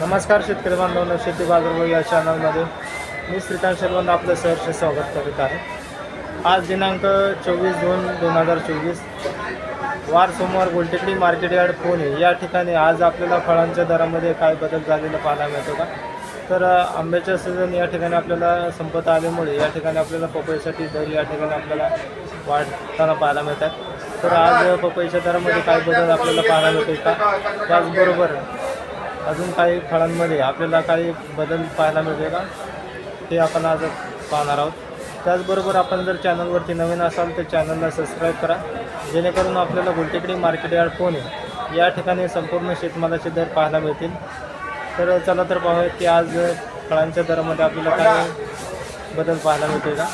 नमस्कार शेतकरी बांधवांनो, शेती बाजारभाव या चॅनलमध्ये मी श्रीकांत शेरवंत आपलं सहर्ष स्वागत करीत आहे। आज दिनांक 24/2/2024 वार सोमवार गुलटेकडी मार्केट यार्ड पुणे या ठिकाणी आज आपल्याला फळांच्या दरामध्ये काय बदल झालेला पाहायला मिळतो का? तर आंब्याचा सीझन या ठिकाणी आपल्याला संपत आल्यामुळे या ठिकाणी आपल्याला पपईसाठी दर या ठिकाणी आपल्याला वाढताना पाहायला मिळतात। तर आज पपईच्या दरामध्ये काय बदल आपल्याला पाहायला मिळतो का? त्याचबरोबर अजून काही फळांमध्ये आपल्याला काही बदल पाहायला मिळते का ते आपण आज पाहणार आहोत। त्याचबरोबर आपण जर चॅनलवरती नवीन असाल तर चॅनलला सबस्क्राईब करा, जेणेकरून आपल्याला गुलटेकडी मार्केट यार्ड पुणे या ठिकाणी संपूर्ण शेतमालाचे दर पाहायला मिळतील। तर चला तर पाहूया की आज फळांच्या दरामध्ये आपल्याला काय बदल पाहायला मिळते का।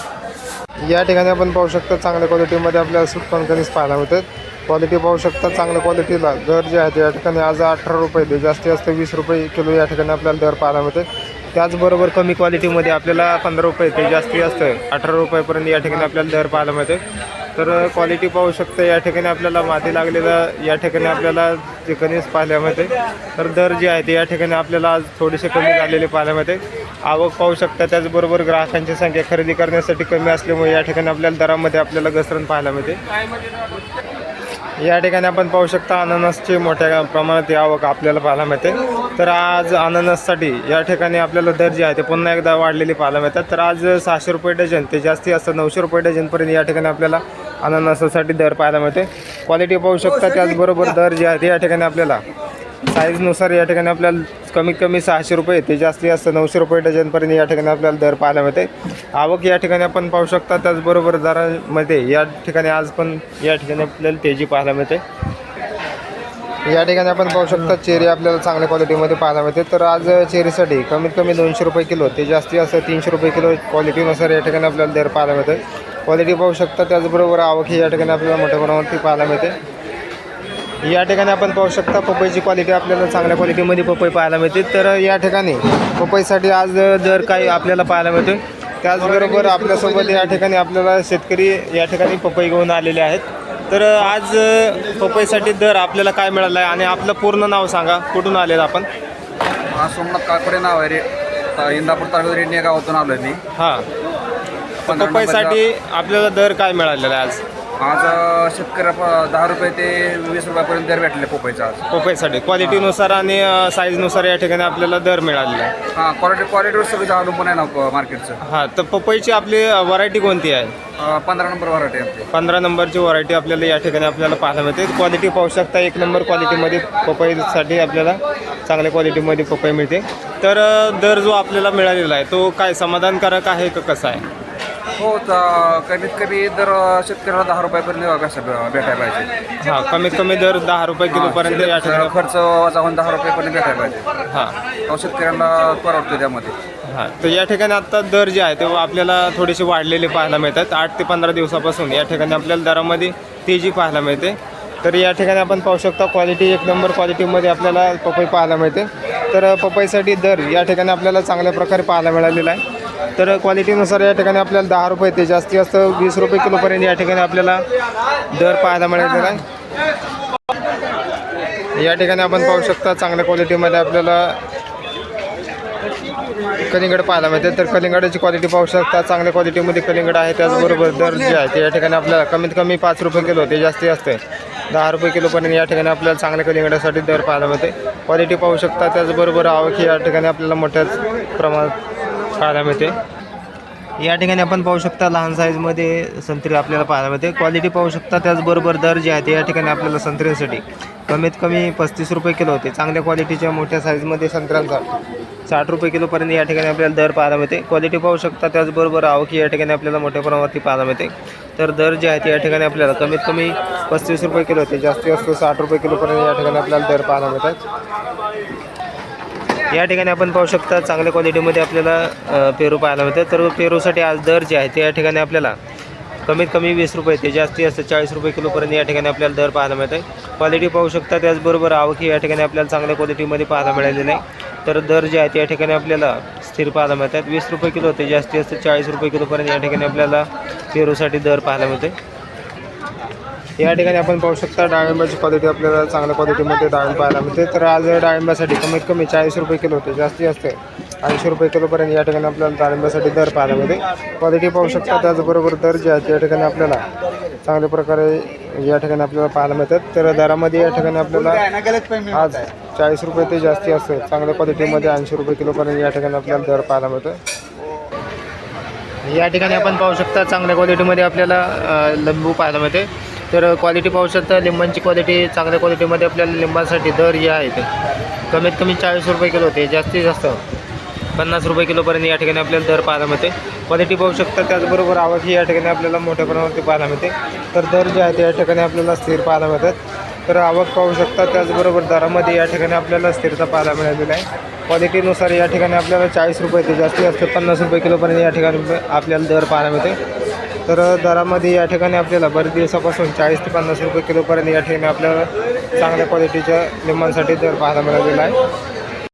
या ठिकाणी आपण पाहू शकता चांगल्या क्वालिटीमध्ये आपल्याला स्वीट कणीस पाहायला मिळतात। क्वालिटी पाहू शकता चांगल्या क्वालिटीला दर जे आहेत या ठिकाणी आज 18 रुपये ते जास्तीत जास्त 20 रुपये किलो या ठिकाणी आपल्याला दर पाहायला मिळते। त्याचबरोबर कमी क्वालिटीमध्ये आपल्याला 15 रुपये ते जास्तीत जास्त 18 रुपयेपर्यंत या ठिकाणी आपल्याला दर पाहायला मिळते। तर क्वालिटी पाहू शकता या ठिकाणी आपल्याला माती लागलेला या ठिकाणी आपल्याला जे कणीस पाहायला मिळते। तर दर जे आहे ते या ठिकाणी आपल्याला आज थोडेसे कमी झालेले पाहायला मिळते। आवक पाहू शकता, त्याचबरोबर ग्राहकांची संख्या खरेदी करण्यासाठी कमी असल्यामुळे या ठिकाणी आपल्याला दरामध्ये आपल्याला घसरण पाहायला मिळते। या ठिकाणी आपण पाहू शकता अननसची मोठ्या प्रमाणात आवक आपल्याला पाहायला मिळते। तर आज अननससाठी या ठिकाणी आपल्याला दर जे आहे ते पुन्हा एकदा वाढलेली पाहायला मिळतात। तर आज 600 रुपये डझन ते जास्तीत जास्त 900 रुपये डझनपर्यंत या ठिकाणी आपल्याला अननसासाठी दर पाहायला मिळते। क्वालिटी पाहू शकता, त्याचबरोबर दर जे आहे ते या ठिकाणी आपल्याला साईजनुसार या ठिकाणी आपल्याला कमीत कमी 600 रुपये ते जास्तीत जास्त 900 रुपये डझनपर्यंत या ठिकाणी आपल्याला दर पाहायला मिळते। आवक या ठिकाणी आपण पाहू शकता, त्याचबरोबर दरामध्ये या ठिकाणी आज पण या ठिकाणी आपल्याला तेजी पाहायला मिळते। या ठिकाणी आपण पाहू शकता चेरी आपल्याला चांगल्या क्वालिटीमध्ये पाहायला मिळते। तर आज चेरीसाठी कमीत कमी 200 रुपये किलो ते जास्तीत जास्त 300 रुपये किलो क्वालिटीनुसार या ठिकाणी आपल्याला दर पाहायला मिळते। क्वालिटी पाहू शकता, त्याचबरोबर आवक ही या ठिकाणी आपल्याला मोठ्या प्रमाणावरती पाहायला मिळते। या ठिकाणी आपण पाहू शकता पपईची क्वालिटी आपल्याला चांगल्या क्वालिटीमध्ये पपई पाहायला मिळते। तर या ठिकाणी पपईसाठी आज दर काही आपल्याला पाहायला मिळते। त्याचबरोबर आपल्यासोबत या ठिकाणी आपल्याला शेतकरी या ठिकाणी पपई घेऊन आलेले आहेत। तर आज पपईसाठी दर आपल्याला काय मिळालं आहे आणि आपलं पूर्ण नाव सांगा, कुठून आलेलं आपण? सोमनाथ काकडे नाव आहे रे, इंदापूर तालुक्यात रेडणी गावातून आलो आहे मी। हां, पपईसाठी आपल्याला दर काय मिळालेला आहे आज? आज शेतकऱ्या 10 रुपये ते 20 रुपयापर्यंत दर भेटले पपईचा आज। पपईसाठी क्वालिटीनुसार आणि साईजनुसार या ठिकाणी आपल्याला दर मिळालेला आहे। हां, क्वालिटीवर सगळं अवलंबून आहे ना मार्केटचं। हां, तर पपईची आपली व्हरायटी कोणती आहे? 15 नंबर व्हरायटी आहे आपली। 15 नंबरची व्हरायटी आपल्याला या ठिकाणी आपल्याला पाहायला मिळते। क्वालिटी पाहू शकता, 1 नंबर क्वालिटीमध्ये पपईसाठी आपल्याला चांगल्या क्वालिटीमध्ये पपई मिळते। तर दर जो आपल्याला मिळालेला आहे तो काय समाधानकारक आहे का कसा आहे? हो, कमीत कमी दर शेतकऱ्याला 10 रुपयापर्यंत भेटायला पाहिजे। हां, कमीत कमी दर 10 रुपये किलोपर्यंत या ठिकाणी खर्च जाऊन 10 रुपयापर्यंत भेटायला पाहिजे। हां, शेतकऱ्यांना परवडतो त्यामध्ये। हां, तर या ठिकाणी आत्ता दर जे आहे ते आपल्याला थोडेसे वाढलेले पाहायला मिळतात। 8 ते 15 दिवसापासून या ठिकाणी आपल्याला दरामध्ये तेजी पाहायला मिळते। तर या ठिकाणी आपण पाहू शकता क्वालिटी 1 नंबर क्वालिटीमध्ये आपल्याला पपई पाहायला मिळते। तर पपईसाठी दर या ठिकाणी आपल्याला चांगल्या प्रकारे पाहायला मिळालेला आहे। तर क्वालिटीनुसार या ठिकाणी आपल्याला 10 रुपये ते जास्तीत जास्त 20 रुपये किलोपर्यंत या ठिकाणी आपल्याला दर पाहायला मिळालेला आहे। या ठिकाणी आपण पाहू शकता चांगल्या क्वालिटीमध्ये आपल्याला कलिंगड पाहायला मिळते। तर कलिंगडाची क्वालिटी पाहू शकता, चांगल्या क्वालिटीमध्ये कलिंगड आहे। त्याचबरोबर दर जे आहे ते या ठिकाणी आपल्याला कमीत कमी 5 रुपये किलो ते जास्तीत जास्त 10 रुपये किलोपर्यंत या ठिकाणी आपल्याला चांगल्या कलिंगडासाठी दर पाहायला मिळते। क्वालिटी पाहू शकता, त्याचबरोबर आवक या ठिकाणी आपल्याला मोठ्याच प्रमाणात पाहायला मिळते। या ठिकाणी आपण पाहू शकता लहान साईजमध्ये संत्री आपल्याला पाहायला मिळते। क्वालिटी पाहू शकता, त्याचबरोबर दर जे आहे ते या ठिकाणी आपल्याला संत्र्यांसाठी कमीत कमी 35 रुपये किलो होते। चांगल्या क्वालिटीच्या मोठ्या साईजमध्ये संत्र्यांचा 60 रुपये किलोपर्यंत या ठिकाणी आपल्याला दर पाहायला मिळते। क्वालिटी पाहू शकता, त्याचबरोबर आवक या ठिकाणी आपल्याला मोठ्या प्रमाणावरती पाहायला मिळते। तर दर जे आहे ते या ठिकाणी आपल्याला कमीत कमी 35 रुपये किलो होते, जास्तीत जास्त 60 रुपये किलोपर्यंत या ठिकाणी आपल्याला दर पाहायला मिळतात। या ठिकाणी आपण पाहू शकता चांगल्या क्वालिटीमध्ये आपल्याला पेरू पाहायला मिळते। तर पेरूसाठी आज दर जे आहे ते या ठिकाणी आपल्याला कमीत कमी 20 रुपये ते जास्तीत जास्त 40 रुपये किलोपर्यंत या ठिकाणी आपल्याला दर पाहायला मिळते। क्वालिटी पाहू शकता, त्याचबरोबर आवक या ठिकाणी आपल्याला चांगल्या क्वालिटीमध्ये पाहायला मिळालेली आहे। तर दर जे आहे त्या ठिकाणी आपल्याला स्थिर पाहायला मिळतात। 20 रुपये किलो ते जास्तीत जास्त 40 रुपये किलोपर्यंत या ठिकाणी आपल्याला पेरूसाठी दर पाहायला मिळते। या ठिकाणी आपण पाहू शकता डाळिंबाची क्वालिटी आपल्याला चांगल्या क्वालिटीमध्ये डाळिंब पाहायला मिळते. तर आज डाळिंबासाठी कमीत कमी 40 रुपये किलो होते, जास्तीत जास्त 80 रुपये किलोपर्यंत या ठिकाणी आपल्याला डाळिंबासाठी दर पाहायला मिळते. क्वालिटी पाहू शकता, त्याचबरोबर दर जे आहेत या ठिकाणी आपल्याला चांगल्या प्रकारे या ठिकाणी आपल्याला पाहायला मिळतात. तर दरामध्ये या ठिकाणी आपल्याला आज 40 रुपये ते जास्ती असतं, चांगल्या क्वालिटीमध्ये 80 रुपये किलोपर्यंत या ठिकाणी आपल्याला दर पाहायला मिळतो. या ठिकाणी आपण पाहू शकता चांगल्या क्वालिटीमध्ये आपल्याला लिंबू पाहायला मिळते. तर क्वालिटी पाहू शकता, लिंबांची क्वालिटी चांगल्या क्वालिटीमध्ये आपल्याला लिंबासाठी दर जे आहेत कमीत कमी 40 रुपये किलो होते, जास्तीत जास्त 50 रुपये किलोपर्यंत या ठिकाणी आपल्याला दर पाहायला मिळते. क्वालिटी पाहू शकता, त्याचबरोबर आवक ही या ठिकाणी आपल्याला मोठ्या प्रमाणावरती पाहायला मिळते. तर दर जे आहेत या ठिकाणी आपल्याला स्थिर पाहायला मिळतात. तर आवक पाहू शकता, त्याचबरोबर दरामध्ये या ठिकाणी आपल्याला स्थिरता पाहायला मिळालेली आहे. क्वालिटीनुसार या ठिकाणी आपल्याला 40 रुपये ते जास्तीत जास्त 50 रुपये किलोपर्यंत या ठिकाणी आपल्याला दर पाहायला मिळते. तर दरामध्ये या ठिकाणी आपल्याला बरेच दिवसापासून 40 ते 50 रुपये किलोपर्यंत या ठिकाणी आपल्याला चांगल्या क्वालिटीच्या लिंबांसाठी दर पाहायला मिळालेला आहे.